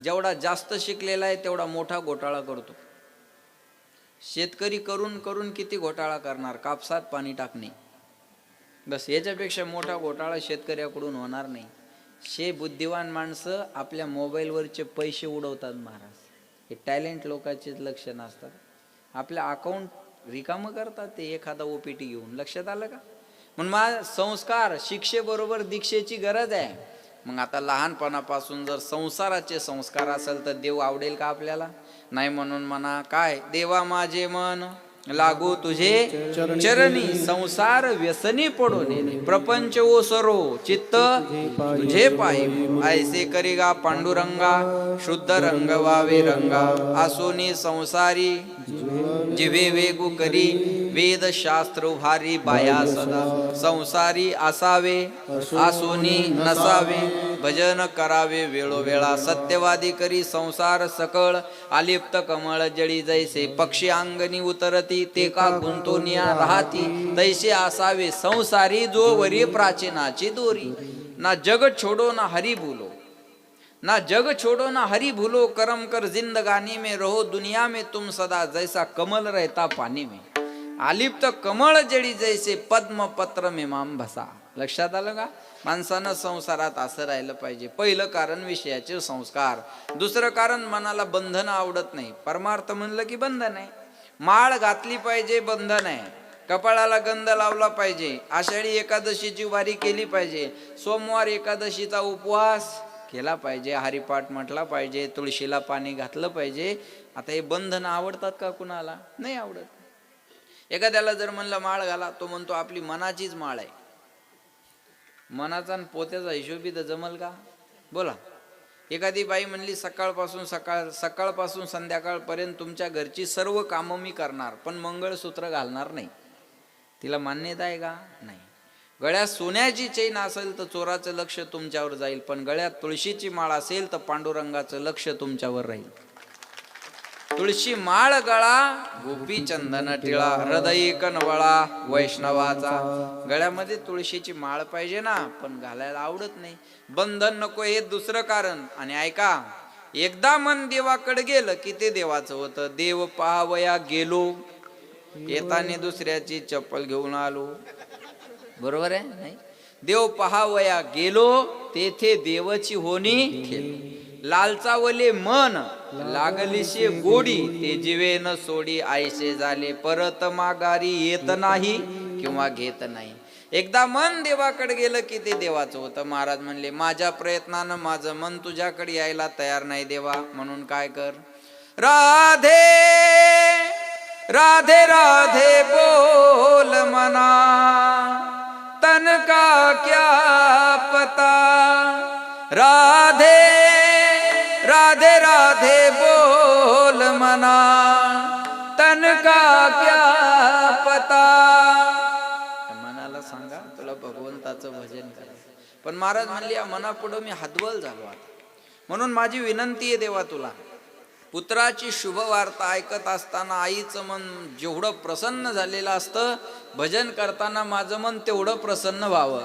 जेवढा जास्त शिकलेला आहे तेवढा मोठा घोटाळा करतो. शेतकरी करून करून किती घोटाळा करणार, कापसात पाणी टाकणे, बस याच्यापेक्षा मोठा घोटाळा शेतकऱ्याकडून होणार नाही. बुद्धिवान माणसं आपल्या मोबाईलवरचे पैसे उडवतात महाराज. हे टॅलेंट लोकांचेच लक्षण असतात. आपल्या अकाउंट रिकामं करतात ते एखादा ओपीटी घेऊन. लक्षात आलं का? म्हणून संस्कार शिक्षेबरोबर दीक्षेची गरज आहे. मग आता लहानपणापासून जर संसाराचे संस्कार असेल तर देव आवडेल का आपल्याला? नाही. म्हणून म्हणा काय, देवा माझे मन लागू तुझे चरणी, संसार व्यसनी पडो नेने, प्रपंच ओसरो चित्त तुझे पायी, ऐसे करिगा पांडुरंगा, शुद्ध रंग वावे रंगा, आसोनी संसारी जिवे वेगू करी, वेद शास्त्र भारी बाया सदा, संसारी असावे आसोनी नसावे, भजन करावे वेळोवेळा, सत्यवादी करी संसार सकळ, आलिप्त कमळ जळी जैसे पक्षी अंगणी उतरती, ते का गुंतोनिया राहती, तैसे असावे संसारी जो वरी प्राचीनाची दोरी, ना जग छोडो ना हरी भूलो, ना जग छोडो ना हरी भूलो, करम कर जिंदगानी में रहो दुनिया में तुम सदा, जैसा कमल रहता पानी में, आलिप्त कमळ जळी जैसे पद्म पत्र में माम भसा. लक्षात आलं का? माणसानं संसारात असं राहिलं पाहिजे. पहिलं कारण विषयाचे संस्कार. दुसरं कारण मनाला बंधन आवडत नाही. परमार्थ म्हणलं की बंधन आहे. माळ घातली पाहिजे, बंधन आहे. कपाळाला गंध लावला पाहिजे, आषाढी एकादशीची वारी केली पाहिजे, सोमवार एकादशीचा उपवास केला पाहिजे, हरिपाठ म्हटला पाहिजे, तुळशीला पाणी घातलं पाहिजे. आता हे बंधन आवडतात का कुणाला? नाही आवडत. एखाद्याला जर म्हणलं माळ घाला, तो म्हणतो आपली मनाचीच माळ आहे. मनाचा आणि पोत्याचा हिशोबी तर जमल का? बोला. एखादी बाई म्हणली सकाळपासून संध्याकाळपर्यंत तुमच्या घरची सर्व कामं मी करणार, पण मंगळसूत्र घालणार नाही. तिला मान्यता आहे का? नाही. गळ्यात सोन्याची चैन असेल तर चोराचं लक्ष तुमच्यावर जाईल, पण गळ्यात तुळशीची माळ असेल तर पांडुरंगाचं लक्ष तुमच्यावर राहील. तुळशी माळ गळा गोपी चंदन टिळा, हृदय कनवळा वैष्णवाचा. गळ्यामध्ये तुळशीची माळ पाहिजे ना, पण घालायला आवडत नाही. बंधन नको, हे दुसरं कारण. आणि ऐका, एकदा मन देवाकडे गेलं की ते देवाचं होतं. देव पाहावया गेलो, येताना दुसऱ्याची चप्पल घेऊन आलो. बरोबर आहे? नाही. देव पहावया गेलो, तेथे देवाची होणी ठेलो. लालचावले मन लागलीशे गोडी, ते जीवे न सोडी, आयसे झाले परत माघारी येत नाही किंवा घेत नाही. एकदा मन देवाकडे गेलं की ते देवाचं होतं. महाराज म्हणले, माझ्या प्रयत्नानं माझं मन तुझ्याकडे यायला तयार नाही देवा, म्हणून काय कर, राधे राधे राधे बोल मना, तन का क्या पता, राधे राधे राधे बोल मना, तन का क्या पता. मनाला सांगा तुला भगवंताचं भजन करा. पण महाराज म्हणले, या मनापुढं मी हतबल झालो आता. म्हणून माझी विनंती आहे देवा तुला, पुत्राची शुभ वार्ता ऐकत असताना आईचं मन जेवढं प्रसन्न झालेलं असतं, भजन करताना माझं मन तेवढं प्रसन्न व्हावं.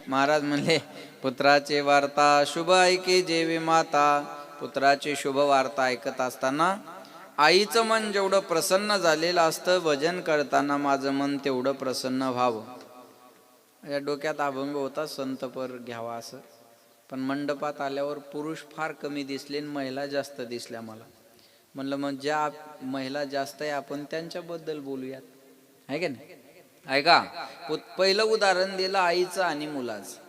महाराज म्हणले, पुत्राची वार्ता शुभ ऐके जेवी माता. पुत्राची शुभ वार्ता ऐकत असताना आईचं मन जेवढं प्रसन्न झालेलं असतं, भजन करताना माझं मन तेवढं प्रसन्न व्हावं. या डोक्यात अभंग होता, संतपर घ्यावा असं. पण मंडपात आल्यावर पुरुष फार कमी दिसले आणि महिला जास्त दिसल्या मला. म्हणलं मग ज्या महिला जास्त आहे आपण त्यांच्याबद्दल बोलूयात, आहे का नाही? ऐका, पहिलं उदाहरण दिलं आईचं आणि मुलाचं.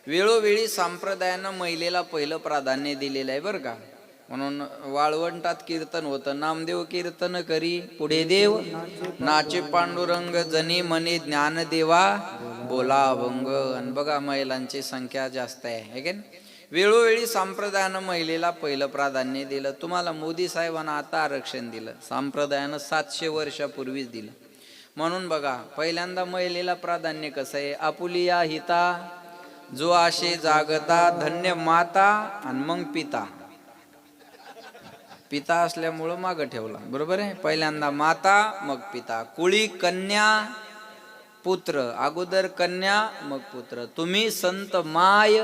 वेळोवेळी संप्रदायानं महिलेला पहिलं प्राधान्य दिलेलं आहे बरं का. म्हणून वाळवंटात कीर्तन होतं, नामदेव कीर्तन करी पुढे देव नाचे पांडुरंग, जनी मनी ज्ञानदेवा बोला अभंग. आणि बघा महिलांची संख्या जास्त आहे की नाही? वेळोवेळी संप्रदायानं महिलेला पहिलं प्राधान्य दिलं. तुम्हाला मोदी साहेबांना आता आरक्षण दिलं, संप्रदायानं 700 वर्षापूर्वीच दिलं. म्हणून बघा, पहिल्यांदा महिलेला प्राधान्य कसं आहे, आपुलिया हिता जो आशे जागता, धन्य माता आणि मग पिता. पिता असल्यामुळं मागं ठेवला, बरोबर आहे. पहिल्यांदा माता मग पिता. कुळी कन्या पुत्र, अगोदर कन्या मग पुत्र. तुम्ही संत माय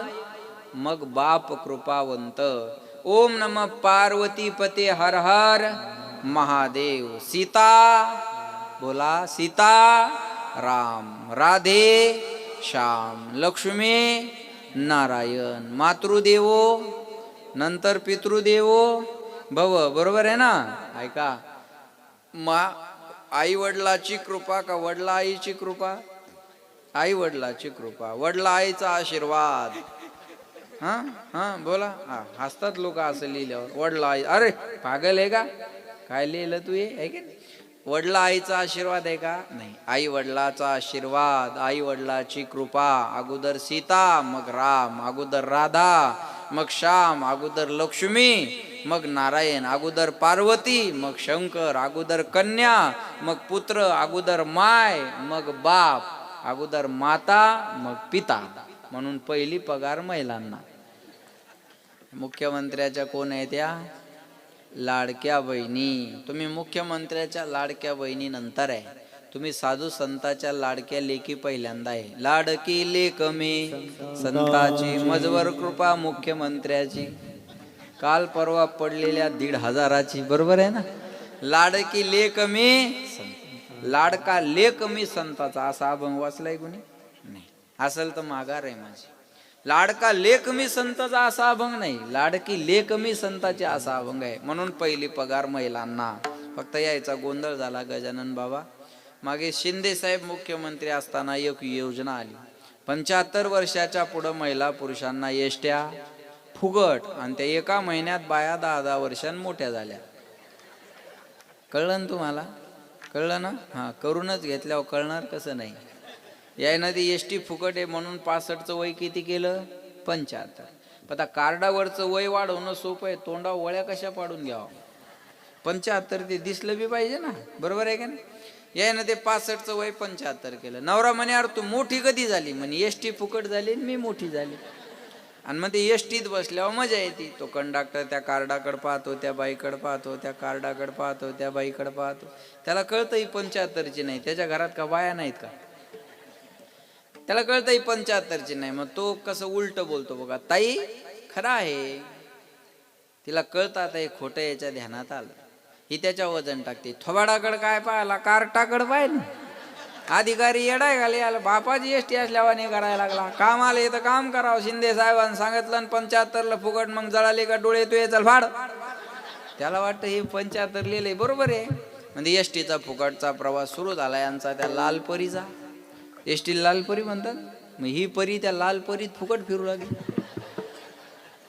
मग बाप कृपावंत. ओम नमः पार्वती पते हर हर महादेव. सीता बोला सीता राम, राधे श्याम, लक्ष्मी नारायण, मातृदेवो नंतर पितृदेवो भव. बरोबर आहे ना? ऐका, आई वडिलाची कृपा का वडला आईची कृपा? आई वडिलाची कृपा, वडला आईचा आशीर्वाद. हा हा बोला. हा हसतात लोक असं लिहिल्यावर. वडला आई, अरे पागल आहे का? काय लिहिलं तू हे? आहे की नाही? वडला आईचा आशीर्वाद आहे का? नाही. आई वडिलाचा आशीर्वाद, आई वडिलाची कृपा. अगोदर सीता, मग राम, अगोदर राधा, मग श्याम, अगोदर लक्ष्मी, मग नारायण, अगोदर पार्वती, मग शंकर, अगोदर कन्या, मग पुत्र, अगोदर माय, मग बाप, अगोदर माता, मग पिता. म्हणून पहिली पगार महिलांना. मुख्यमंत्र्याच्या कोण आहे त्या? लाडक्या बहिणी. तुम्ही मुख्यमंत्र्याच्या लाडक्या बहिणी नंतर आहे. तुम्ही साधू संताच्या लाडक्या लेकी पहिल्यांदा आहे. लाडकी लेक मी संताची, मजवर कृपा मुख्यमंत्र्याची. काल परवा पडलेल्या 1,500ची. बरोबर आहे ना? लाडकी लेक मी, लाडका लेक मी संताचा. असा अभंग वाचलाय कुणी? नाही. असेल तर माघार आहे माझी. लाडका लेक मी संताचा असा अभंग नाही, लाडकी लेक मी संताची असा अभंग आहे. म्हणून पहिली पगार महिलांना. फक्त यायचा गोंधळ झाला गजानन बाबा. मागे शिंदे साहेब मुख्यमंत्री असताना एक योजना आली. 75 वर्षाच्या पुढे महिला पुरुषांना एसट्या फुगट. आणि त्या एका महिन्यात बाया 10-10 वर्षांनी मोठ्या झाल्या. कळलं ना तुम्हाला? कळलं ना? हा, करूनच घेतल्यावर कळणार कसं नाही? यायनं ती एसटी फुकट आहे म्हणून 65चं वय किती केलं? 75. आता कार्डावरचं वय वाढवणं सोपं आहे, तोंडावर वळ्या कशा पाडून घ्यावं? 75 ते दिसलं बी पाहिजे ना. बरोबर आहे का नाही? यायनं ते 65चं वय 75 केलं. नवरा म्हणे अरे तू मोठी कधी झाली? म्हणे एसटी फुकट झाली आणि मी मोठी झाली. आणि मग ते एसटीत बसल्यावर मजा येते. तो कंडक्टर त्या कार्डाकडे पाहतो, त्या बाईकडे पाहतो, त्या कार्डाकडे पाहतो, त्या बाईकडे पाहतो. त्याला कळतं ही 75ची नाही. त्याच्या घरात का बाया नाहीत का? त्याला कळतं ही 75ची नाही. मग तो कसं उलट बोलतो बघा. ताई खरं आहे, तिला कळतं आता हे खोटं याच्या ध्यानात आलं. ही त्याच्या वजन टाकते. थोबाडाकडे काय पाहिला? कार्टाकडे पाहिलं. अधिकारी येडाय घाले आला. बापाची एसटी असल्यावाने करायला लागला. काम आले तर काम करावं. शिंदे साहेबांनी सांगितलं आणि 75ला फुकट. मग जळाले का डोळे तू चल फाड. त्याला वाटतं हे 75 लिहिलंय बरोबर आहे. म्हणजे एसटीचा फुकटचा प्रवास सुरू झाला यांचा त्या लाल परीचा. एसटी लाल परी म्हणतात. मग ही परी त्या लाल परीत फुकट फिरू लागली.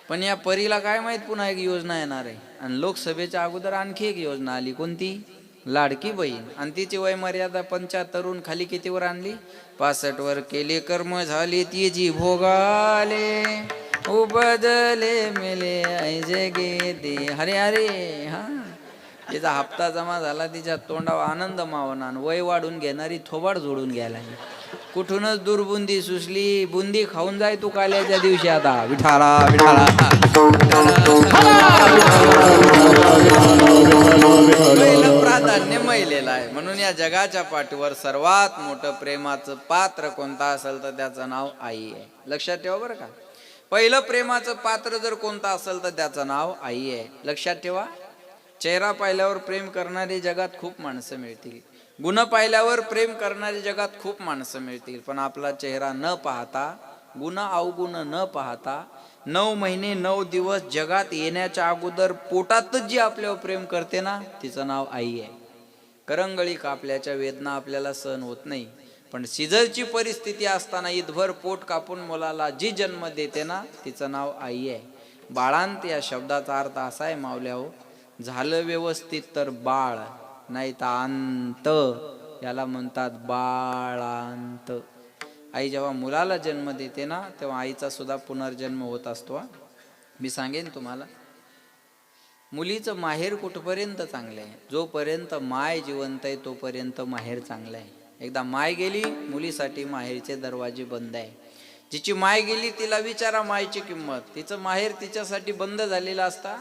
पण या परीला काय माहित पुन्हा एक योजना येणार आहे. आणि लोकसभेच्या अगोदर आणखी एक योजना आली. कोणती? लाडकी बहीण. आणि तिची वय मर्यादा 75 खाली कितीवर आणली? 65 वर केले कर्म झाले तिची भोगाले, उपजले मेले ऐजे गे दे. हरे हरे. हा, तिचा हप्ता जमा झाला. तिच्या तोंडावर आनंद मावना. वय वाढून घेणारी थोबाड जोडून घ्यायला. कुठूनच दुर्बुंदी सुचली. बुंदी खाऊन जाय तू काल्याच्या दिवशी. आता विठाला विठाला. पहिलं प्राधान्य महिलेला आहे. म्हणून या जगाच्या पाठीवर सर्वात मोठं प्रेमाचं पात्र कोणतं असेल तर त्याचं नाव आई आहे. लक्षात ठेवा बरं का. पहिलं प्रेमाचं पात्र जर कोणतं असेल तर त्याचं नाव आई आहे. लक्षात ठेवा. चेहरा पाहिल्यावर प्रेम करणारी जगात खूप माणसं मिळतील. गुण पाहिल्यावर प्रेम करणारी जगात खूप माणसं मिळतील. पण आपला चेहरा न पाहता, गुण अवगुण न पाहता 9 महिने 9 दिवस जगात येण्याच्या अगोदर पोटातच जी आपल्यावर प्रेम करते ना, तिचं नाव आई आहे. करंगळी कापल्याच्या वेदना आपल्याला सहन होत नाही. पण सिझरची परिस्थिती असताना ईदभर पोट कापून मुलाला जी जन्म देते ना, तिचं नाव आई आहे. बाळांत या शब्दाचा अर्थ असा आहे मावल्याहो, झालं व्यवस्थित तर बाळ, नाही तर अंत. याला म्हणतात बाळांत. आई जेव्हा मुलाला जन्म देते ना, तेव्हा आईचा सुद्धा पुनर्जन्म होत असतो. मी सांगेन तुम्हाला, मुलीचं माहेर कुठपर्यंत चांगलं आहे? जोपर्यंत माय जिवंत आहे तोपर्यंत माहेर चांगलं आहे. एकदा माय गेली, मुलीसाठी माहेरचे दरवाजे बंद आहे. जिची माय गेली तिला विचारा मायची किंमत. तिचं माहेर तिच्यासाठी बंद झालेलं असता.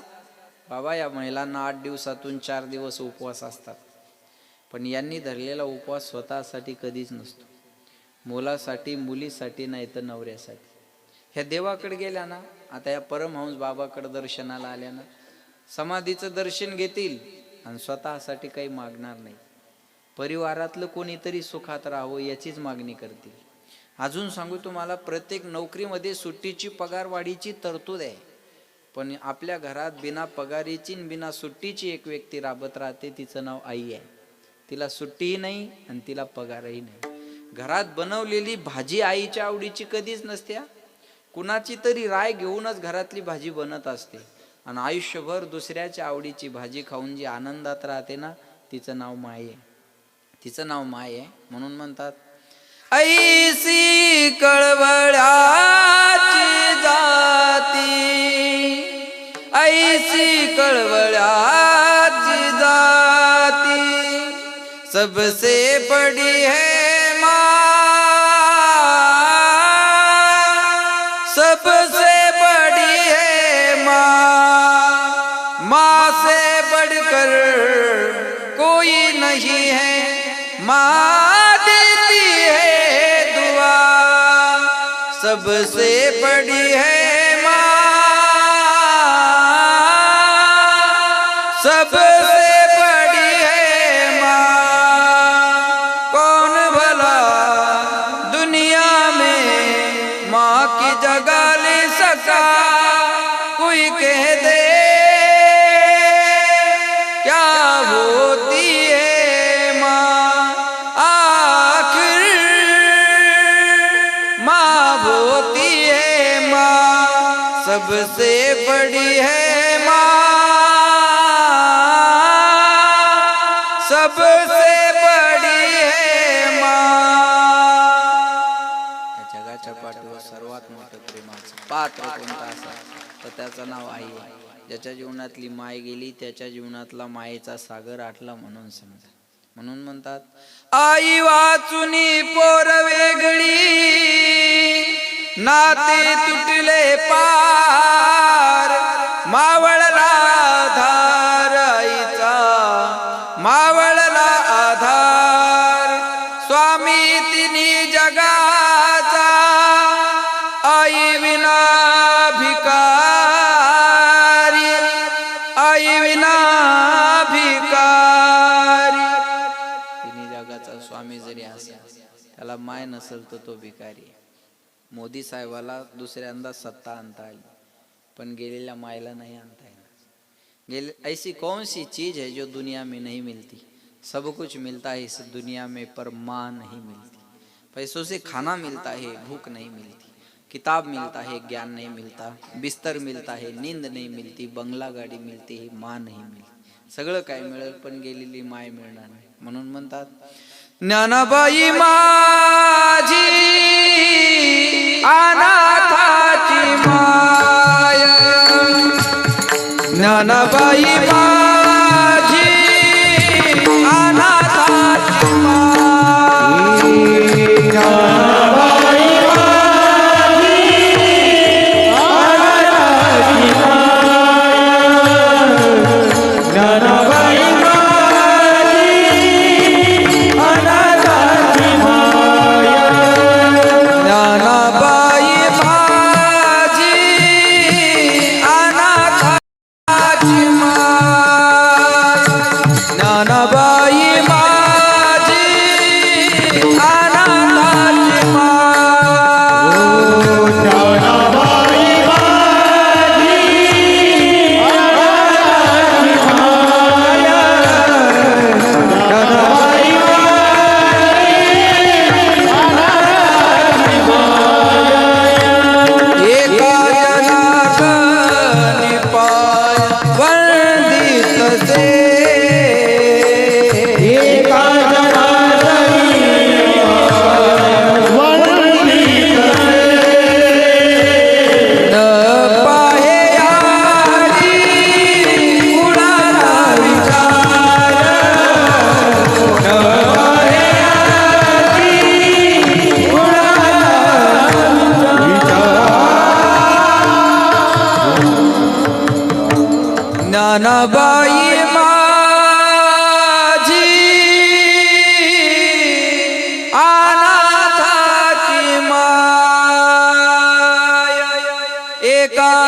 बाबा, या महिलांना 8 दिवसातून 4 दिवस उपवास असतात. पण यांनी धरलेला उपवास स्वतःसाठी कधीच नसतो. मुलासाठी, मुलीसाठी, नाही तर नवऱ्यासाठी. ह्या देवाकडे गेल्या ना, आता या परमहंस बाबाकडे दर्शनाला आल्यानं समाधीचं दर्शन घेतील आणि स्वतःसाठी काही मागणार नाही. परिवारातलं कोणीतरी सुखात राहावं याचीच मागणी करतील. अजून सांगू तुम्हाला, प्रत्येक नोकरीमध्ये सुट्टीची पगारवाढीची तरतूद आहे, पण आपल्या घरात बिना पगारीची बिना सुट्टीची एक व्यक्ती राबत राहते, तिचं नाव आई आहे. तिला सुट्टीही नाही आणि तिला पगारही नाही. घरात बनवलेली भाजी आईच्या आवडीची कधीच नसते. कुणाची तरी राय घेऊनच घरातली भाजी बनत असते आणि आयुष्यभर दुसऱ्याच्या आवडीची भाजी खाऊन जी आनंदात राहते ना, तिचं नाव माय आहे. तिचं नाव माय आहे. म्हणून म्हणतात, ऐसी कळवळ्याची जाती, ऐसी कळवळ्याची जाती, सबसे बड़ी है माँ, सबसे बड़ी है माँ, माँ से बढ़कर कोई नहीं है, माँ देती है दुआ, सबसे बड़ी है माँ, सबसे बड़ी है माँ। कौन भला दुनिया में माँ की जगह ले सका, कोई कह दे क्या होती है माँ, आखिर माँ होती है माँ, सबसे बड़ी है माँ, सबसे बड़ी है माँ. या जगाच्या पाठीवर सर्वात मोठं प्रेमाचं पात्र कोणतं असेल तर त्याचं नाव आई आहे. ज्याच्या जीवनातली माय गेली त्याच्या जीवनातला मायेचा सागर आटला म्हणून समजा. म्हणून म्हणतात, आई वाचुनी पोर वेगळी, नाते तुटले पार, मावळला आधार आईचा, मावळला आधार, स्वामी तिन्ही जगाचा, आई विना भिकारी, आई विना भिकारी. तिन्ही जगाचा स्वामी जरी असेल त्याला माय नसेल तर तो भिकारी. मोदी साहेबाला दुसऱ्यांदा सत्ता आणता आली पण गेलेल्या मायला नाही आणता येणार. ऐसी कौन सी चीज है जो दुनिया में नहीं मिलती, सब कुछ मिलता है इस दुनिया में पर माँ नहीं मिलती. पैसों से खाना मिलता है, भूख नहीं मिलती, किताब मिलता है, ज्ञान नहीं मिलता, बिस्तर मिलता है, नींद नहीं मिलती, बंगला गाडी मिलती है, माँ नहीं मिलती. सगळं काय मिळेल पण गेलेली माय मिळणार नाही. म्हणून म्हणतात, ज्ञानाबाई माझी अनाथाची माय, ज्ञानाबाई माझी अनाथाची माय, ज्ञानाबाई माझी अनाथाची माय, ज्ञानाबाई ज्ञानाबाई माझी अनाथाची माय, एका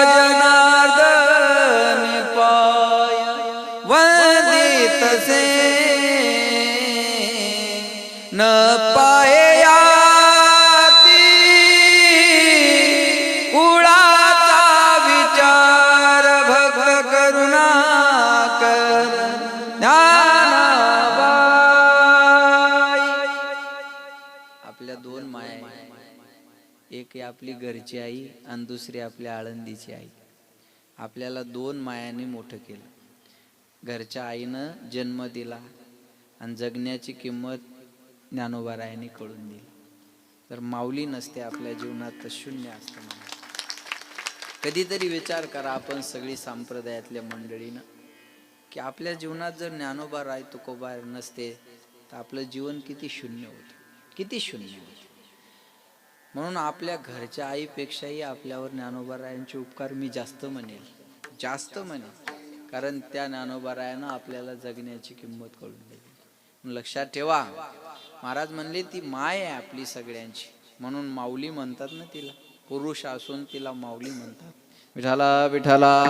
तसे न पाये याती कुळाचा विचार भक्त करुणाकर ज्ञानाबाई. आपल्या दोन माया, एक आहे आपली घरची आई आणि दुसरी आपल्या आळंदीची आई. आपल्याला दोन मायाने मोठं केलं. घरच्या आईनं जन्म दिला आणि जगण्याची किंमत ज्ञानोबारायांनी कळून दिली. तर माऊली नसते आपल्या जीवनात तर शून्य असतं. कधीतरी विचार करा आपण सगळी संप्रदायातल्या मंडळीनं की आपल्या जीवनात जर ज्ञानोबा राय तुकोबा नसते तर आपलं जीवन किती शून्य होतं, किती शून्य होतं. म्हणून आपल्या घरच्या आईपेक्षाही आपल्यावर ज्ञानोबारायांचे उपकार मी जास्त म्हणेल, जास्त म्हणेल. कारण त्या ज्ञानोबारायानं आपल्याला जगण्याची किंमत कळून दिली. लक्षात ठेवा, महाराज म्हणले ती माय आहे आपली सगळ्यांची, म्हणून माऊली म्हणतात ना तिला. पुरुष असून तिला माऊली म्हणतात. विठाला विठाला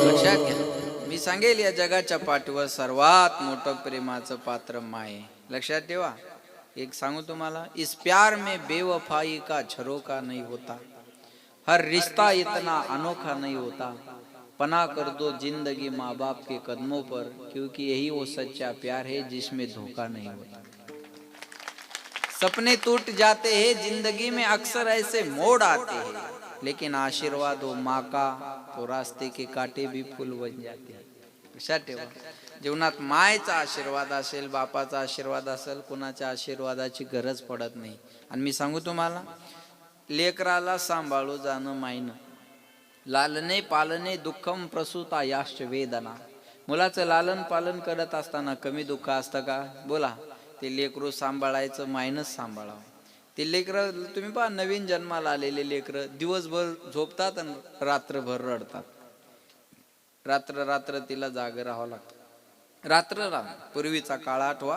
लक्षात घ्या. मी सांगेल या जगाच्या पाठीवर सर्वात मोठं प्रेमाचं पात्र माय. लक्षात ठेवा. एक सांगू तुम्हाला, इस प्यार में बेवफाई का झरोका नहीं होता, हर रिश्ता इतना अनोखा नहीं होता, पना कर दो जिंदगी माँ बाप के कदमों पर, क्योंकि यही वो सच्चा प्यार है जिसमें धोखा नहीं होता. सपने टूट जाते हैं जिंदगी में अक्सर ऐसे मोड़ आते हैं, लेकिन आशीर्वाद हो माँ का तो रास्ते के कांटे भी फूल बन जाते हैं. लक्षात ठेवा, जीवनात मायेचा आशीर्वाद असेल, बापाचा आशीर्वाद असेल, कुणाच्या आशीर्वादाची गरज पडत नाही. आणि मी सांगू तुम्हाला, लेकराला सांभाळू जाणं मायनं. लालने पालने दुःखम प्रसूता याश्च वेदना. मुलाचं लालन पालन करत असताना कमी दुःख असतं का? बोला. ते लेकरू सांभाळायचं मायनच सांभाळावं. ते लेकरं तुम्ही पहा, नवीन जन्माला आलेले लेकरं दिवसभर झोपतात आणि रात्रभर रडतात. रात्र रात्र तिला जाग राहावं लागतं. रात्र रात्र. पूर्वीचा काळ आठवा.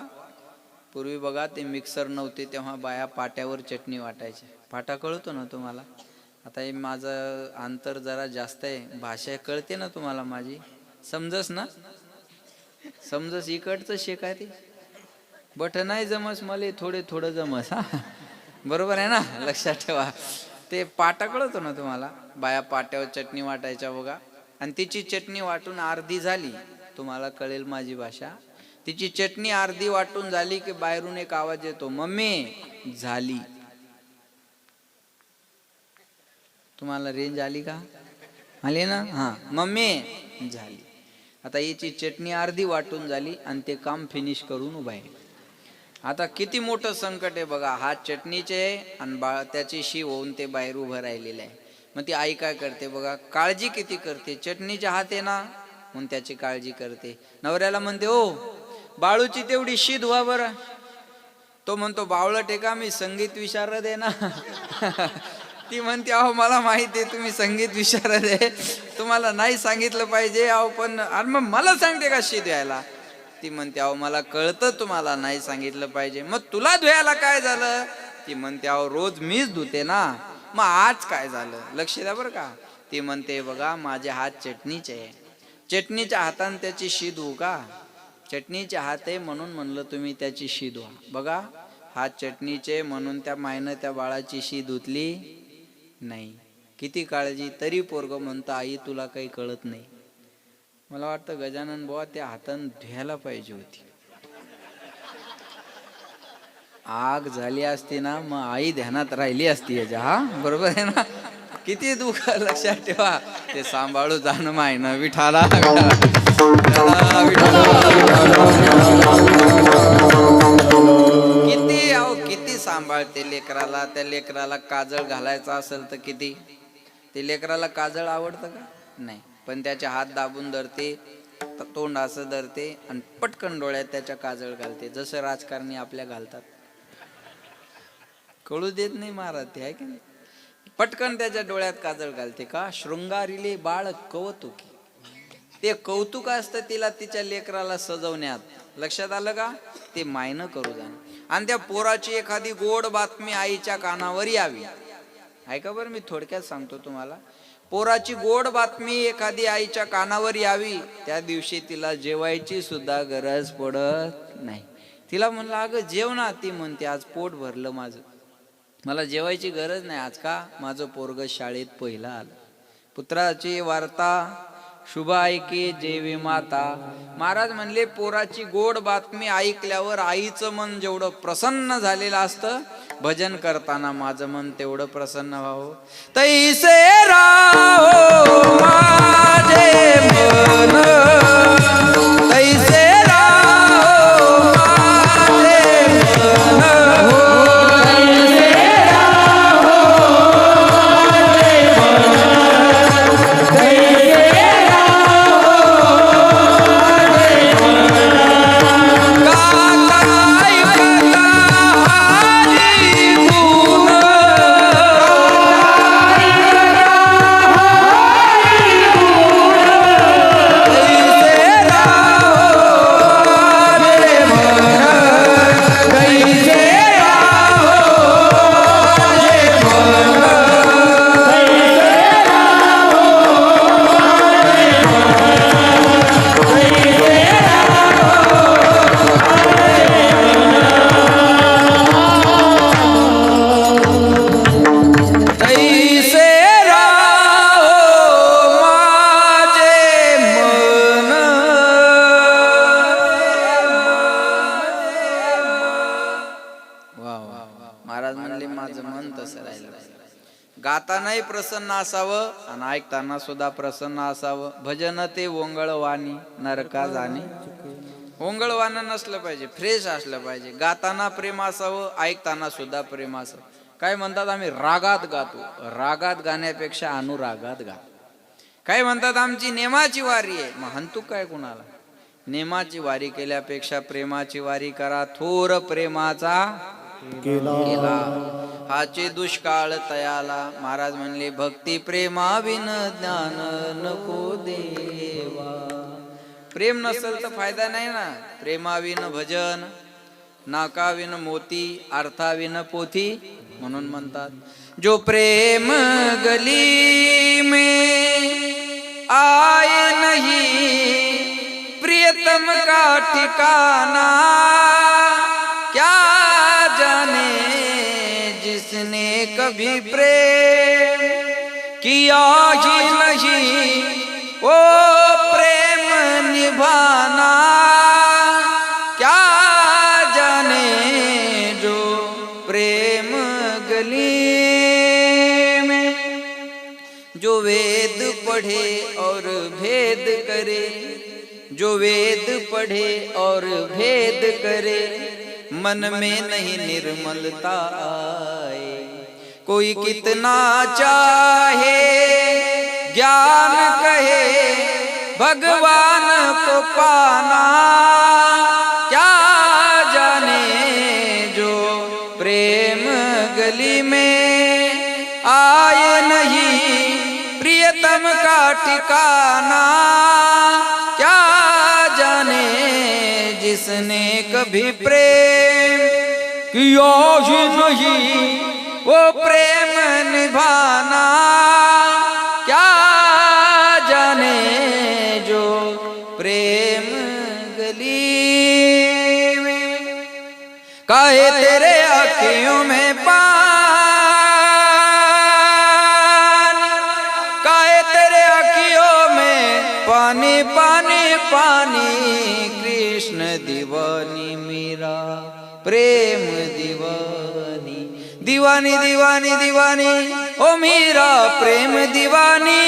पूर्वी बघा ते मिक्सर नव्हते तेव्हा बाया पाट्यावर चटणी वाटायच्या. पाटा कळतो ना तुम्हाला? आता हे माझं अंतर जरा जास्त आहे, भाषा कळते ना तुम्हाला माझी? समजस ना? समजस इकडचं शेकाय ते बट नाही जमस, मला थोडे थोडं जमस. हा बरोबर आहे ना? लक्षात ठेवा. ते पाटा कळतो ना तुम्हाला? बाया पाट्यावर चटणी वाटायच्या बघा. आणि तिची चटणी वाटून अर्धी झाली, तुम्हाला कळेल माझी भाषा. तिची चटणी अर्धी वाटून झाली की बाहेरून एक आवाज येतो, मम्मी झाली. तुम्हाला रेंज आली का? आली ना? हा, मम्मी झाली. आता याची चटणी अर्धी वाटून झाली आणि ते काम फिनिश करून उभा आहे. आता किती मोठं संकट आहे बघा. हात चटणीचे आणि बाळ त्याची शी होऊन ते बाहेर उभं राहिलेलं आहे. मग ती आई काय करते बघा, काळजी किती करते. चटणीच्या हात आहे ना म्हणून त्याची काळजी करते. नवऱ्याला म्हणते, ओ बाळूची तेवढी शी धुवा बरं. तो म्हणतो, बावळट आहे का, मी संगीत विशारद आहे ना. ती म्हणते, अहो मला माहिती आहे तुम्ही संगीत विशारद आहे, तुम्हाला नाही सांगितलं पाहिजे. अहो पण मग मला सांगते का शी धुवायला? ती म्हणते, अहो मला कळतं तुम्हाला नाही सांगितलं पाहिजे, मग तुला धुवायला काय झालं? ती म्हणते, अहो रोज मीच धुते ना, मग आज काय झालं? लक्ष द्या बरं का. ती म्हणते, बघा माझे हात चटणीचे आहे, चटणीच्या हाताने त्याची शी धुवू का? चटणीचे हात आहे म्हणून म्हणलं तुम्ही त्याची शी धुवा. बघा हात चटणीचे म्हणून त्या मायनं त्या बाळाची शी धुतली नाही. किती काळजी. तरी पोरग म्हणतं, आई तुला काही कळत नाही. मला वाटतं गजानन बुवा त्या हातानं धुवायला पाहिजे होती. आग झाली असती ना मग आई ध्यानात राहिली असती याच्या. हा बरोबर आहे ना? किती दुःख. लक्षात ठेवा, ते सांभाळू जाणं मायनं. विठाला किती अहो किती सांभाळते लेकराला. त्या लेकराला काजळ घालायचा असेल तर किती. ते लेकराला काजळ आवडतं का? नाही. पण त्याच्या हात दाबून धरते, तोंड असं धरते आणि पटकन डोळ्यात त्याच्या काजळ घालते, जसं राजकारणी आपल्या घालतात. कळू देत नाही महाराज ते, आहे की नाही? पटकन त्याच्या डोळ्यात काजळ घालते. का? शृंगारिले बाळ कौतुकी. ते कौतुक असतं तिला तिच्या लेकराला सजवण्यात. लक्षात आलं का? ते मायनं करू जाणं. आणि त्या पोराची एखादी गोड बातमी आईच्या कानावर यावी ऐका बरं, मी थोडक्यात सांगतो तुम्हाला. पोराची गोड बातमी एखादी आईच्या कानावर यावी, त्या दिवशी तिला जेवायची सुद्धा गरज पडत नाही. तिला म्हणलं अगं जेव ना, ती म्हणते आज पोट भरलं माझं, मला जेवायची गरज नाही आज. का? माझं पोरग शाळेत पहिलं आलं. पुत्राची वार्ता शुभ ऐके जेवी माता. महाराज म्हणले पोराची गोड बातमी ऐकल्यावर आईचं मन जेवढं प्रसन्न झालेलं असतं, भजन करताना माझं मन तेवढं प्रसन्न व्हावं. तैसे राहो माझे मन, तैसे राहो माझे मन, गातानाही प्रसन्न असावं आणि ऐकताना सुद्धा प्रसन्न असावं. भजन ते ओंगळवाणी नरका जाणे. ओंगळवाणं नसलं पाहिजे, फ्रेश असलं पाहिजे. गाताना प्रेम असावं, ऐकताना सुद्धा प्रेम असावं. काय म्हणतात आम्ही रागात गातो, रागात गाण्यापेक्षा अनुरागात गा. काय म्हणतात आमची नेमाची वारी आहे, मग हंतू काय कुणाला. नेमाची वारी केल्यापेक्षा प्रेमाची वारी करा. थोर प्रेमाचा केला हाचे दुष्काळ तयाला. महाराज म्हणले भक्ती प्रेमाविन ज्ञान नको देवा. प्रेम नसेल तर फायदा नाही ना. प्रेमाविन भजन, नाकाविन मोती, अर्थाविन पोथी. म्हणून म्हणतात जो प्रेम गली में आए नहीं, प्रियतम का ठिकाना क्या जाने. जिसने कभी प्रेम किया ही नहीं, वो प्रेम निभाना क्या जाने. जो प्रेम गली में, जो वेद पढ़े और भेद करे, जो वेद पढ़े और भेद करे, मन में नहीं निर्मलता आए. कोई कितना चाहे ज्ञान कहे, भगवान को पाना क्या जाने. जो प्रेम गली में आए नहीं, प्रियतम का ठिकाना क्या जाने. जिसने कभी प्रेम किया ही नहीं, वो प्रेम निभाना क्या जाने. जो प्रेम गली में. काहे तेरे आँखों में पानी, काहे तेरे आँखों में पानी पानी पानी. कृष्ण दीवानी मेरा प्रेम दीवानी. दीवानी दीवानी दीवानी ओ मेरा प्रेम दीवानी.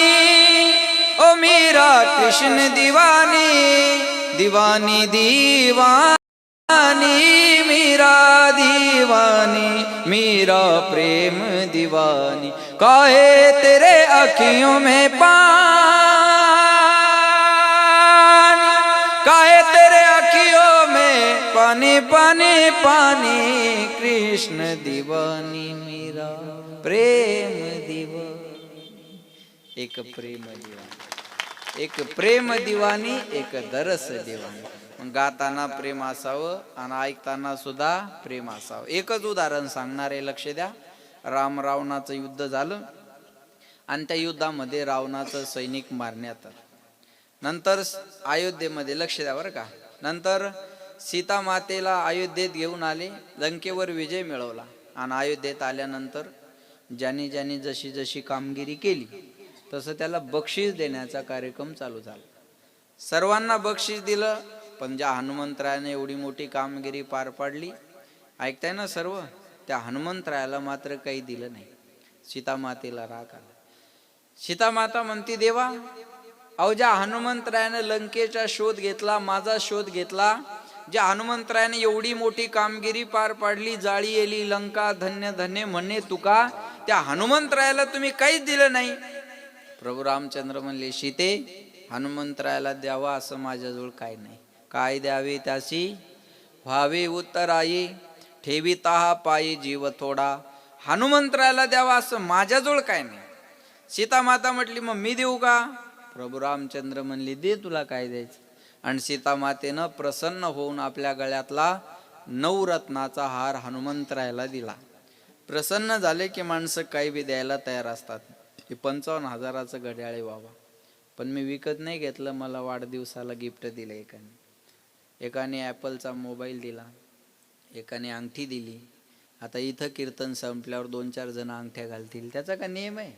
ओ मेरा कृष्ण दीवानी. दीवानी दीवानी मेरा दीवानी, मेरा प्रेम दीवानी. काहे तेरे आँखों में पानी, काहे तेरे आँखों में पानी पानी पानी. कृष्ण दीवानी मेरा प्रेम दीवानी. एक प्रेम दीवानी, एक प्रेम दीवानी, एक दरस दीवानी. गाताना प्रेम असावं आणि ऐकताना सुद्धा प्रेम असावं. एकच उदाहरण सांगणार आहे, लक्ष द्या. राम रावणाचं युद्ध झालं आणि त्या युद्धामध्ये रावणाचं सैनिक मारण्यात आलं. नंतर अयोध्येमध्ये लक्ष द्या बरं का, नंतर सीता मातेला अयोध्येत घेऊन आले, लंकेवर विजय मिळवला आणि अयोध्येत आल्यानंतर ज्यांनी ज्यांनी जशी जशी कामगिरी केली तसं त्याला बक्षीस देण्याचा कार्यक्रम चालू झाला. सर्वांना बक्षीस दिलं, पण ज्या हनुमंतरायाने एवढी मोठी कामगिरी पार पाडली, ऐकताय ना सर्व, त्या हनुमंतरायाला मात्र काही दिलं नाही. सीता मातेला राग आला. सीता माता म्हणती, देवा अहो ज्या हनुमंतरायाने लंकेचा शोध घेतला, माझा शोध घेतला, ज्या हनुमंतरायाने एवढी मोठी कामगिरी पार पाडली, जाळी येली लंका धन्य धन्य म्हणे तुका, त्या हनुमंतरायाला तुम्ही काहीच दिलं नाही. प्रभू रामचंद्र म्हणले, सीते हनुमंतरायाला द्यावा असं माझ्याजवळ काय नाही. काय द्यावे त्याशी व्हावे उत्तराई, ठेविता पायी जीव थोडा. हनुमंतरायाला द्यावा असं माझ्याजवळ काय नाही. सीता माता म्हटली, मग मी देऊ का? प्रभू रामचंद्र म्हणले, दे तुला काय द्यायचं. आणि सीता मातेनं प्रसन्न होऊन आपल्या गळ्यातला 9 रत्नाचा हार हनुमंतरायाला दिला. प्रसन्न झाले की माणसं काही बी द्यायला तयार असतात. हे 55,000चं घड्याळ आहे बाबा, पण मी विकत नाही घेतलं, मला वाढदिवसाला गिफ्ट दिलं. एकाने ॲपलचा मोबाईल दिला, एकाने अंगठी दिली. आता इथं कीर्तन संपल्यावर 2-4 जण अंगठ्या घालतील, त्याचा का नियम आहे?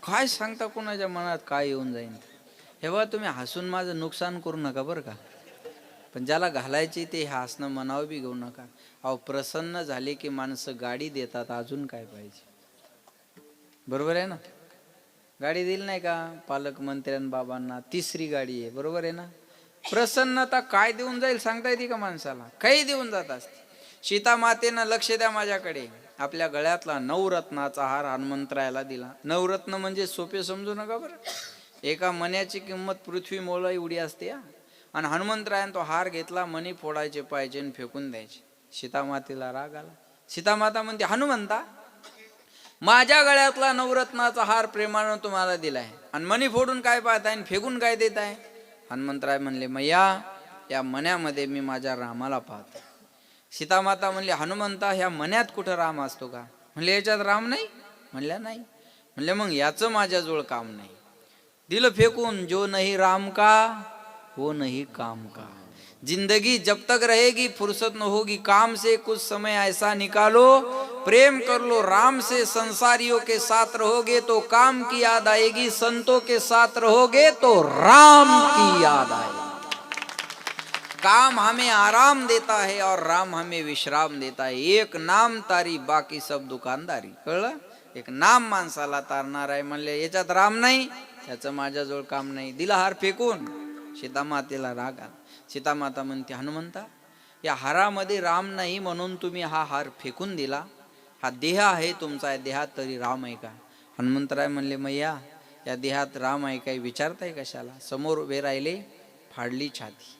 काय सांगता, कोणाच्या मनात काय येऊन जाईल. हे बघा, तुम्ही हसून माझं नुकसान करू नका बरं का, पण ज्याला घालायची ते हसणं मनावर बी घेऊ नका. अहो प्रसन्न झाले की माणसं गाडी देतात, अजून काय पाहिजे? बरोबर आहे ना? गाडी दिली नाही का पालकमंत्र्यां बाबांना, 3री गाडी आहे, बरोबर आहे ना? प्रसन्नता काय देऊन जाईल सांगता येते का माणसाला? काही देऊन जात असते. सीता मातेनं लक्ष द्या माझ्याकडे, आपल्या गळ्यातला 9 रत्नाचा हार हनुमंतरायाला दिला. 9 रत्न म्हणजे सोपे समजू नका बरं. एका मण्याची किंमत पृथ्वी मोला एवढी असते. आणि हनुमंतरायाने तो हार घेतला, मणी फोडायचे पाहिजे आणि फेकून द्यायचे. सीता मातेला राग आला. सीता माता म्हणते, हनुमंता माझ्या गळ्यातला 9 रत्नाचा हार प्रेमानं तुम्हाला दिलाय आणि मणी फोडून काय पाहताय आणि फेकून काय देताय? हनुमंतराय म्हणले, मैया या मण्यामध्ये मी माझ्या रामाला पाहतो. सीता माता म्हणली, हनुमंता ह्या मण्यात कुठं राम असतो का? म्हणले, याच्यात राम नाही. म्हणल्या नाही. म्हणले, मग याचं माझ्याजवळ काम नाही. दिलं फेकून. जो नहीं राम का वो नहीं काम का. जिंदगी जब तक रहेगी फुर्सत न होगी, काम से कुछ समय ऐसा निकालो, प्रेम कर लो राम से, संसारियों के साथ रहोगे तो काम की याद आएगी, संतों के साथ रहोगे तो राम की याद आएगी. काम हमें आराम देता है और राम हमें विश्राम देता है. एक नाम तारी बाकी सब दुकानदारी. कळलं? एक नाम माणसाला तारणार आहे. म्हणले, याच्यात राम नाही, त्याचं माझ्याजवळ काम नाही. दिला हार फेकून. सीता मातेला राग आला. सीता माता म्हणते, हनुमंता या हारामध्ये राम नाही म्हणून तुम्ही हा हार फेकून दिला. हा देह आहे तुमचा, या देहात तरी राम आहे का? हनुमंतराय म्हणले, मैया या देहात राम आहे काही विचारताय कशाला? समोर उभे राहिले, फाडली छाती,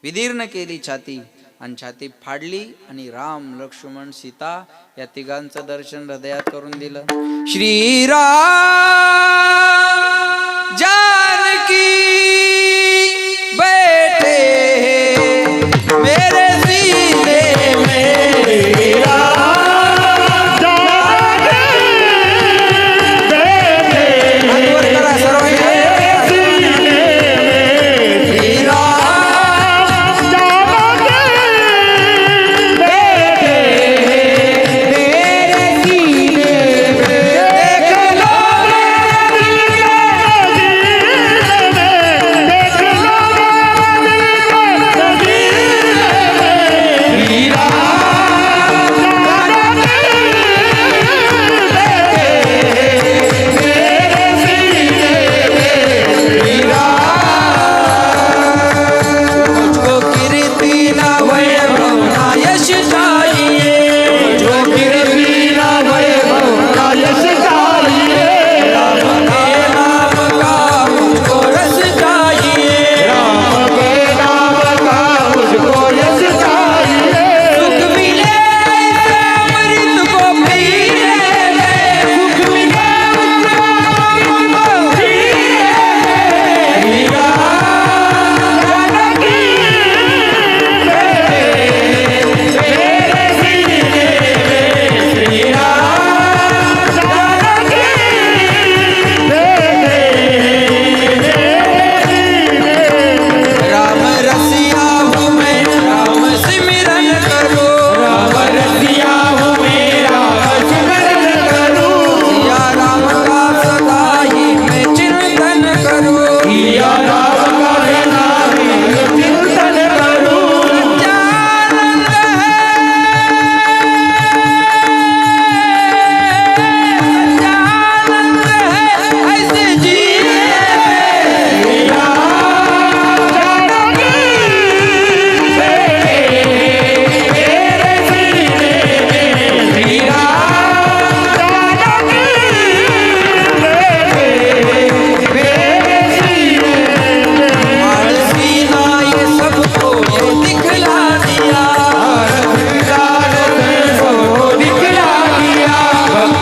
विदीर्ण केली छाती आणि छाती फाडली आणि राम लक्ष्मण सीता या तिघांचं दर्शन हृदयात करून दिलं. श्रीराम जानकी बैठे मेरे सीने में, राम जानकी बैठे मेरे सीने में, श्रीराम जानकी बैठे मेरे सीने में. देख लो मेरे सीने में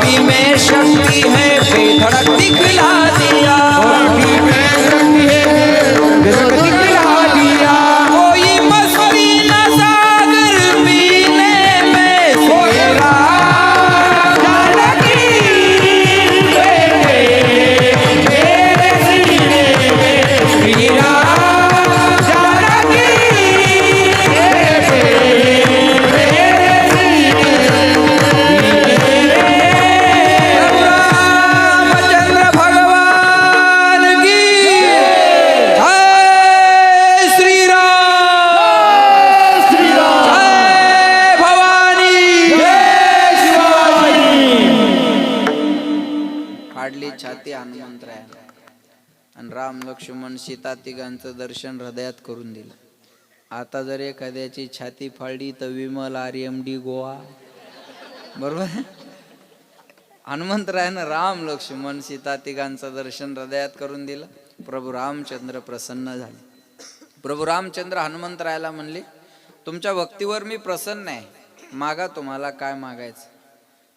बाकी में शक्ति है बेधड़क दिखला दिया, बाकी में शक्ति है बेधड़क दिखला दिया। कोई मस्ती न सागर पीने में सोएगा, जानकी बेटे मेरे सीने में हीरा, जानकी बेटे मेरे सीने रामचंद्र भगवान की जय, श्री राम, श्री राम, जय भवानी, जय शिवाजी। फाडली छाती हनुमंतरायाला आणि राम लक्ष्मण सीता तिघांचं दर्शन हृदयात करून दिलं. आता जर एखाद्याची छाती फाडली तर विमल RMD गोवा, बरोबर आहे? हनुमंतरायानं राम लक्ष्मण सीता तिघांचं दर्शन हृदयात करून दिलं. प्रभू रामचंद्र प्रसन्न झाले. प्रभू रामचंद्र हनुमंतरायाला म्हणले, तुमच्या भक्तीवर मी प्रसन्न आहे, मागा तुम्हाला काय मागायचं.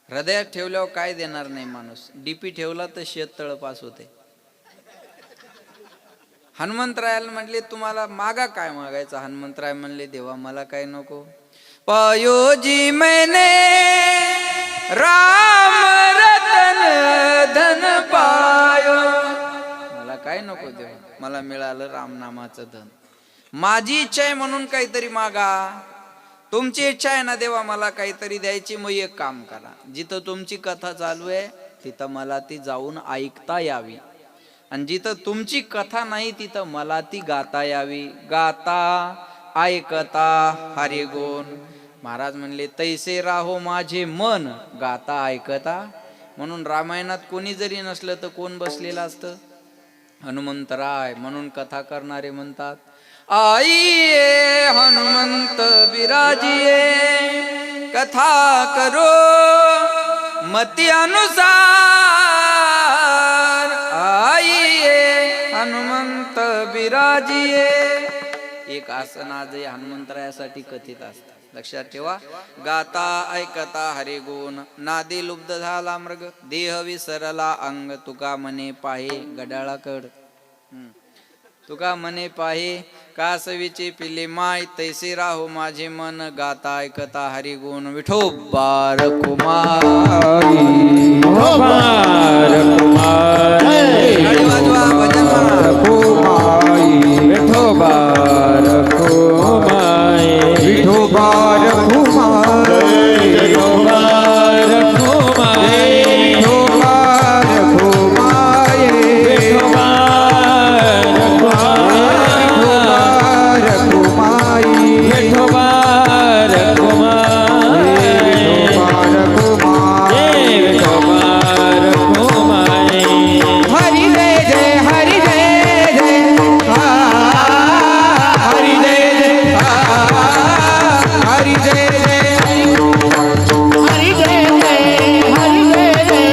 हृदयात ठेवल्यावर काय देणार नाही माणूस, DP ठेवला तर शेत तळपास होते. हनुमंतरायाला म्हणले तुम्हाला मागा काय मागायचं. हनुमंतराय म्हणले देवा मला काय नको. पायो जी मैंने राम रतन धन पायो, मला काय नको देवा, मला मिळालं राम नामाचं धन. माझी इच्छा आहे म्हणून काहीतरी मागा. तुमची इच्छा आहे ना देवा मला काहीतरी द्यायची, मग एक काम करा, जिथं तुमची कथा चालू आहे तिथं मला ती जाऊन ऐकता यावी, आणि जिथं तुमची कथा नाही तिथं मला ती गाता यावी. गाता ऐकता हरी गुण. महाराज म्हणले तैसे राहो माझे मन गाता ऐकता. म्हणून रामायणात कोणी जरी नसलं तर कोण बसलेलं असतं, हनुमंतराय. म्हणून कथा करणारे म्हणतात आइए हनुमंत विराजिए, कथा करो मति अनुसार. आइए हनुमंत विराजिए. एक आसन आजही हनुमंतरायासाठी कथित असतात, लक्षात ठेवा. गाता ऐकता हरी गुण, नादी लुब्ध झाला मृग, देह विसरला अंग, तुका मने पाहे गडाळाकड. तुका मने पाहे कासवीचे पिले माय, तैसे राहो माझे मन गाता ऐकता हरी गुण. विठोबार कुमारी, विठोबार कुमारी, गाडी वाजवा, भजन म्हणा. विठोबार कुमारी, विठोबार कुमारी, विठोबार कुमारी, विठोबार कुमारी, विठोबार कुमारी, विठोबार कुमारी, विठोबार कुमारी. हरी जय जय, हरी जय जय, हरी जय जय, हरी जय जय, हरी जय जय, हरी जय जय, हरी जय जय,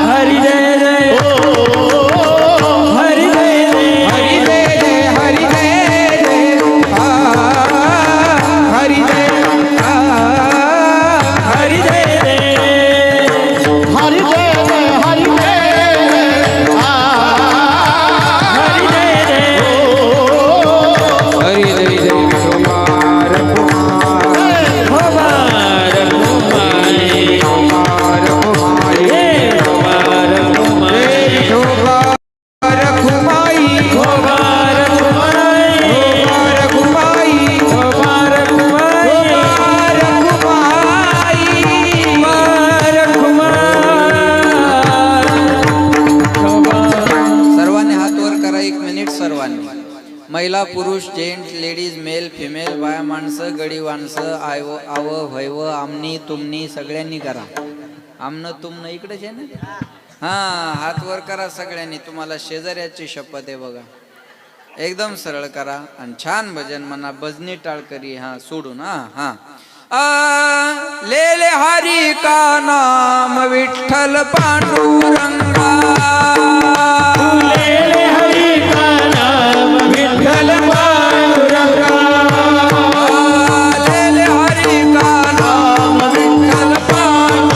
हरी जय जय, हरी जय जय, हरी जय जय, हरी जय, हरी जय जय, हरी जय जय, हरी जय महिला पुरुष जेंट्स लेडीज मेल फिमेल बाया माणसं गडी माणसं आव आव भैव आमनी तुमनी सगळ्यांनी करा. आमनं तुमनं इकडेच आहे ना. हा हात वर करा सगळ्यांनी. तुम्हाला शेजाऱ्याची शपथ आहे बघा. एकदम सरळ करा आणि छान भजन म्हणा. भजनी टाळकरी हा सोडून हा ले ले हरी का नाम विठ्ठल पांडुरंगा. ले ले हरी का नाम विठ्ठल पांडुरंगा. ले ले हरी का नाम विठ्ठल पांडुरंगा.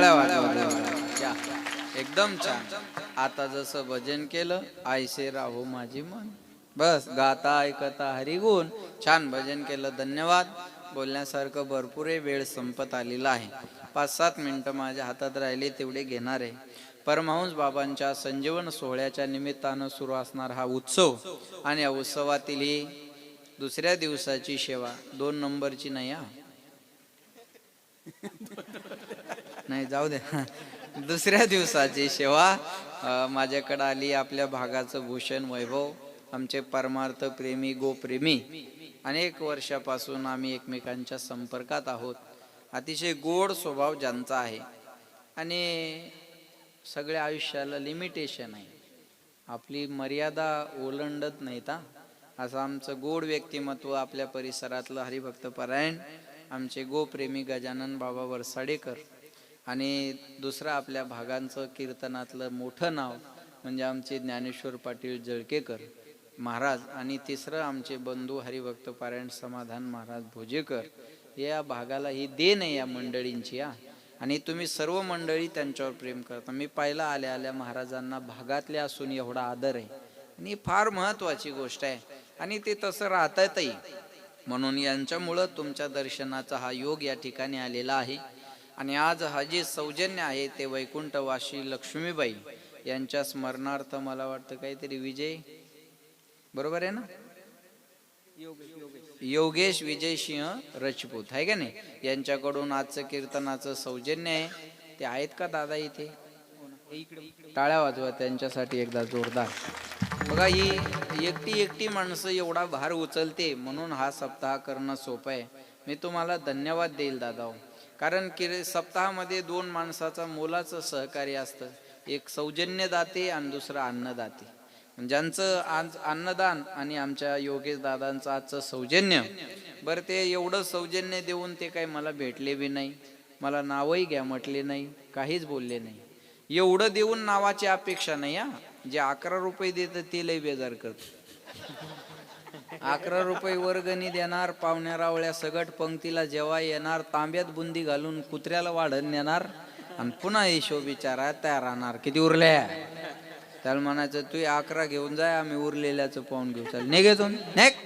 टाळ्या वाजवा. या. एकदम छान. आता जसं भजन केलं, आयसे राहो माझी मन, बस गाता ऐकता हरिगुण. छान भजन केलं, धन्यवाद. बोलण्यासारखं भरपूर आहे, वेळ संपत आलेला आहे. 5-7 मिनिटं माझ्या हातात राहिले तेवढे घेणार आहे. परमहंस बाबांच्या संजीवन सोहळ्याच्या निमित्तानं सुरू असणार हा उत्सव, आणि या उत्सवातील ही दुसऱ्या दिवसाची सेवा, 2 नंबरची नाही हा, नाही जाऊ दे, दुसऱ्या दिवसाची सेवा माझ्याकडे आली. आपल्या भागाचं भूषण वैभव, आमचे परमार्थ प्रेमी गोप्रेमी, अनेक वर्षापासून आम्ही एकमेकांच्या संपर्कात आहोत. अतिशय गोड स्वभाव ज्यांचा आहे, आणि सगळ्या आयुष्याला लिमिटेशन आहे, आपली मर्यादा ओलांडत नाहीत. असं आमचं गोड व्यक्तिमत्व आपल्या परिसरातलं हरिभक्त परायण आमचे गोप्रेमी गजानन बाबा वरसाडेकर, आणि दुसरं आपल्या भागांचं कीर्तनातलं मोठं नाव म्हणजे आमचे ज्ञानेश्वर पाटील जळकेकर महाराज, आणि तिसरं आमचे बंधू हरिभक्त पारायण समाधान महाराज भोजेकर. या भागाला ही देण आहे या मंडळींची. आणि तुम्ही सर्व मंडळी त्यांच्यावर प्रेम करता. मी पाहिलं आल्या आल्या महाराजांना भागातल्या असून एवढा आदर आहे, आणि फार महत्वाची गोष्ट आहे, आणि ते तसं राहतातही. म्हणून यांच्यामुळं तुमच्या दर्शनाचा हा योग या ठिकाणी आलेला आहे. आणि आज हा जे सौजन्य आहे ते वैकुंठवासी लक्ष्मीबाई यांच्या स्मरणार्थ मला वाटतं काहीतरी विजय, बरोबर आहे ना, योगेश विजयसिंह राजपूत आहे का नाही, यांच्याकडून आजचं कीर्तनाचं सौजन्य आहे. ते आहेत का दादा इथे? टाळ्या वाजवा त्यांच्यासाठी एकदा जोरदार. बघा, ही एकटी माणसं एवढा भार उचलते, म्हणून हा सप्ताह करणं सोपं आहे. मी तुम्हाला धन्यवाद देईल दादा, कारण की सप्ताहामध्ये 2 माणसाचा मोलाचं सहकार्य असतं, एक सौजन्यदाते आणि दुसरं अन्नदाते. ज्यांचं आज अन्नदान आणि आमच्या योगेश दादांचं आजचं सौजन्य, बरं ते एवढं सौजन्य देऊन ते काही मला भेटले बी नाही, मला नावही घ्या म्हटले नाही, काहीच बोलले नाही. एवढं देऊन नावाची अपेक्षा नाही. जे 11 रुपये देतं ते लय बेजार करत. 11 रुपये वर्गणी देणार, पाहुण्या रावळ्या सगट पंक्तीला जेव्हा येणार, तांब्यात बुंदी घालून कुत्र्याला वाढण नेणार, आणि पुन्हा हिशोब विचारा तयार राहणार, किती उरल्या. त्याला म्हणायचं तू 11 घेऊन जाय, आम्ही उरलेल्याचं पाहून घेऊ. चाल निघेतून नेक,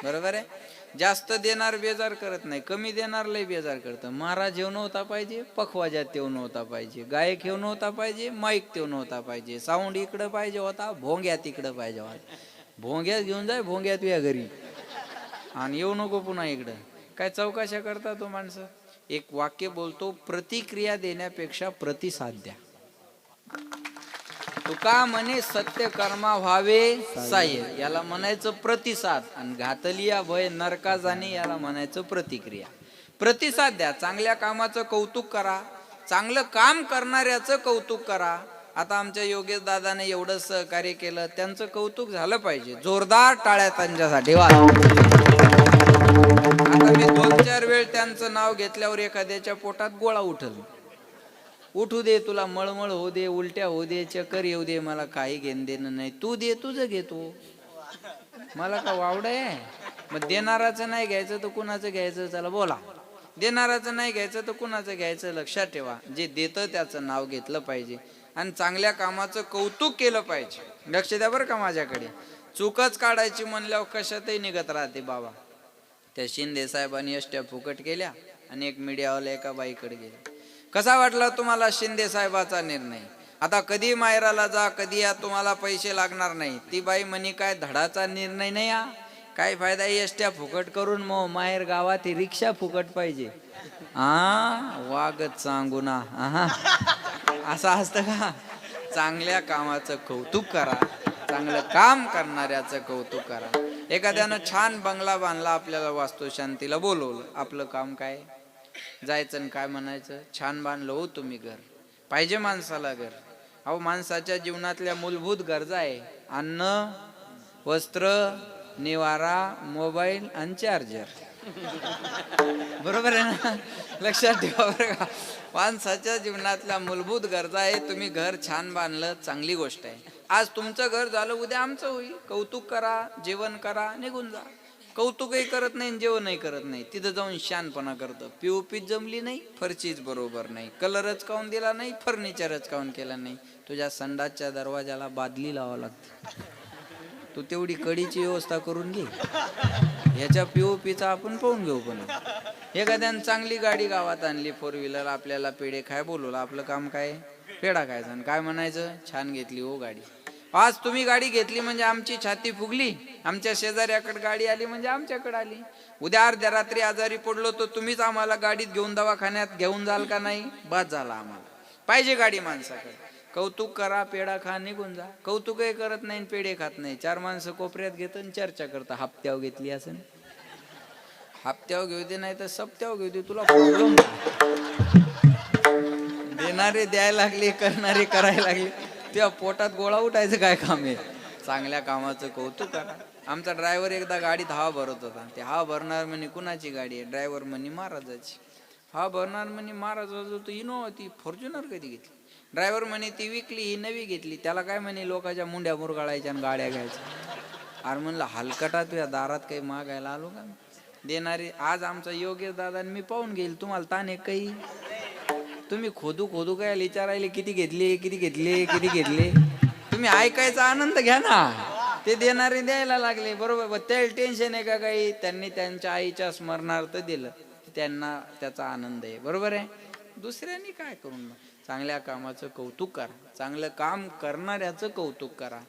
बरोबर आहे. जास्त देणार बेजार करत नाही, कमी देणार लय बेजार करतं. महाराज येऊन होता पाहिजे, पखवाजात येऊन होता पाहिजे, गायक येऊन होता पाहिजे, माईक येऊन होता पाहिजे, साऊंड इकडं पाहिजे होता, भोंग्यात इकडं पाहिजे होता. भोंग्यात घेऊन जाय, भोंग्यात या घरी, आणि येऊ नको पुन्हा इकडं. काय चौकशा करता तो माणसं. एक वाक्य बोलतो, प्रतिक्रिया देण्यापेक्षा प्रतिसाद द्या. तुका म्हणे सत्य कर्मा व्हावे साह्य, याला म्हणायचं प्रतिसाद. आणि घातलिया भय नरका जाणे, याला म्हणायचं प्रतिक्रिया. प्रतिसाद द्या, चांगल्या कामाचं कौतुक करा, चांगलं काम करणाऱ्याचं कौतुक करा. आता आमच्या योगेश दादाने एवढं सहकार्य केलं, त्यांचं कौतुक झालं पाहिजे. जोरदार टाळ्या त्यांच्यासाठी. वा. आता मी 2-4 वेळ त्यांचं नाव घेतल्यावर एखाद्याच्या पोटात गोळा उठू दे, तुला मळमळ होऊ दे, उलट्या होऊ दे, चक्कर येऊ दे, मला काही घेणं देणं नाही. तू दे, तुझं घेतो, मला का वावड आहे. मग देणाराचं नाही घ्यायचं तर कुणाचं घ्यायचं? चला बोला. देणाराचं नाही घ्यायचं तर कुणाचं घ्यायचं? लक्षात ठेवा, जे देतं त्याचं नाव घेतलं पाहिजे, आणि चांगल्या कामाचं कौतुक केलं पाहिजे. लक्ष द्या बरं का माझ्याकडे. चूकच काढायची म्हणल्यावर कशातही निघत राहते बाबा. त्या शिंदे साहेबांनी एसट्या फुकट केल्या, आणि एक मीडियावाला एका बाईकडे गेले. कसा वाटला तुम्हाला शिंदे साहेबाचा निर्णय? आता कधी मायराला जा, कधी या, तुम्हाला पैसे लागणार नाही. ती बाई म्हणे काय धडाचा निर्णय नाही हा, काय फायदा एसट्या फुकट करून, मग माहेर गावात रिक्षा फुकट पाहिजे. वागत सांगू ना. असं असतं का? चांगल्या कामाचं कौतुक करा, चांगलं काम करणाऱ्याचं कौतुक करा. एखाद्यानं छान बंगला बांधला, आपल्याला वास्तुशांतीला बोलवलं, आपलं काम काय? जायचं आणि काय म्हणायचं? छान बांधलं हो तुम्ही घर. पाहिजे माणसाला घर. अहो, माणसाच्या जीवनातल्या मूलभूत गरजा आहे अन्न, वस्त्र, निवारा, मोबाईल आणि चार्जर. बरोबर आहे ना? लक्षात ठेवा बरं का. माणसाच्या जीवनातल्या मूलभूत गरजा आहे. तुम्ही घर छान बांधलं, चांगली गोष्ट आहे. आज तुमचं घर झालं, उद्या आमचं होईल. कौतुक करा, जेवण करा, निघून जा. कौतुकही करत नाही जेवणही करत नाही, तिथं जाऊन शानपणा करतं. पीओपीच जमली नाही, फरचीच बरोबर नाही, कलरच काऊन दिला नाही, फर्निचरच काऊन केला नाही. तुझ्या संडासच्या दरवाजाला बादली लावावं लागते. तू तेवढी कडीची व्यवस्था करून घे. ह्याच्या पीओपीचा आपण पाहून घेऊ. पण एखाद्यानं चांगली गाडी गावात आणली, 4 व्हीलर, आपल्याला पेढे खाय बोलवलं, आपलं काम काय? पेढा खायचा आणि काय म्हणायचं, छान घेतली हो गाडी. आज तुम्ही गाडी घेतली म्हणजे आमची छाती फुगली, आमच्या शेजाऱ्याकडे गाडी आली म्हणजे आमच्याकडे आली. उद्या अर्ध्या रात्री आजारी पडलो तर तुम्हीच आम्हाला गाडीत घेऊन दवाखान्यात घेऊन जाल का नाही? बाद झाला आम्हाला. पाहिजे गाडी माणसाकडे. कौतुक करा, पेढा खा, निघून जा. कौतुकही करत नाही, पेढे खात नाही. 4 माणसं कोपऱ्यात घेत चर्चा करता, हप्त्यावर घेतली असं. हप्त्यावर घेऊ दे, नाही तर सप्त्यावर घेऊ दे, तुला प्रॉब्लेम. देणारे द्यायला लागले, करणारे करायला लागले, तेव्हा पोटात गोळा उठायचं काय काम आहे? चांगल्या कामाचं कौतुक करा. आमचा ड्रायव्हर एकदा गाडीत हवा भरत होता. ते हवा भरणार म्हणे कुणाची गाडी आहे? ड्रायव्हर म्हणे महाराजाची. हवा भरणार म्हणे महाराजाचं, तर इनोवा, ती फॉर्च्युनर कधी घेतली? ड्रायव्हर म्हणे ती विकली, ही नवी घेतली. त्याला काय म्हणे, लोकांच्या मुंड्या मुरगाळायच्या आणि गाड्या घ्यायच्या. अरे म्हणलं हलकटा, तुझ्या दारात काही मागायला आलो का? देणारे आज आमचा योगेश दादा, मी पाहून घेईल, तुम्हाला ताने काही. तुम्ही खोदू काय विचारायले, किती घेतले, किती घेतले, किती घेतले? तुम्ही ऐकायचा आनंद घ्या ना. ते देणारे द्यायला लागले, बरोबर. त्याला टेन्शन आहे का काही? त्यांनी त्यांच्या आईच्या स्मरणार्थ दिलं, त्यांना त्याचा आनंद आहे, बरोबर आहे. दुसऱ्यांनी काय करून? चांगल्या कामाचं कौतुक करा, चांगलं काम करणाऱ्याचं कौतुक करा.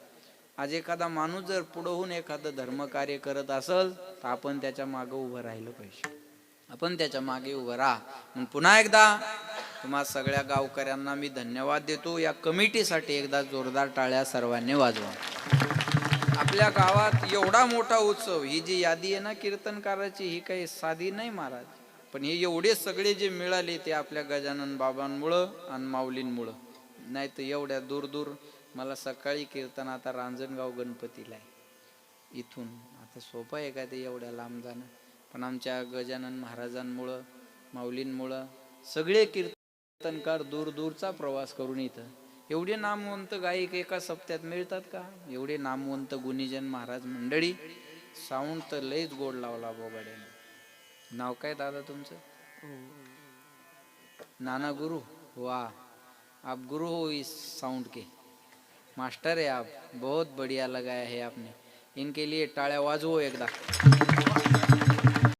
आज एखादा माणूस जर पुढं होऊन एखादं धर्मकार्य करत असेल तर आपण त्याच्या मागे उभं राहिलं पाहिजे. आपण त्याच्या मागे उभं राहा. मग पुन्हा एकदा तुम्हा सगळ्या गावकऱ्यांना मी धन्यवाद देतो. या कमिटीसाठी एकदा जोरदार टाळ्या सर्वांनी वाजवा. आपल्या गावात एवढा मोठा उत्सव, ही जी यादी आहे ना कीर्तनकाराची, ही काही साधी नाही महाराज. पण हे एवढे सगळे जे मिळाले ते आपल्या गजानन बाबांमुळं आणि माऊलींमुळं. नाही तर एवढ्या दूर दूर, मला सकाळी कीर्तन आता रांजणगाव गणपतीला आहे, इथून आता सोपं आहे का ते एवढ्या लांब जाणं? पण आमच्या गजानन महाराजांमुळं, माऊलींमुळं सगळे कीर्तनकार दूर दूरचा प्रवास करून इथं. एवढे नामवंत गायक एका सप्त्यात मिळतात का? एवढे नामवंत गुणीजन महाराज मंडळी. साऊंड तर लईच गोड लावला बोगाड्याने. नाव काय दादा तुमचं? नाना गुरु. वाह, आप गुरु हो इस साउंड के, मास्टर है आप, बहुत बढ़िया लगाया है आपने. इनके लिए टाळ्या वाजवो एकदा.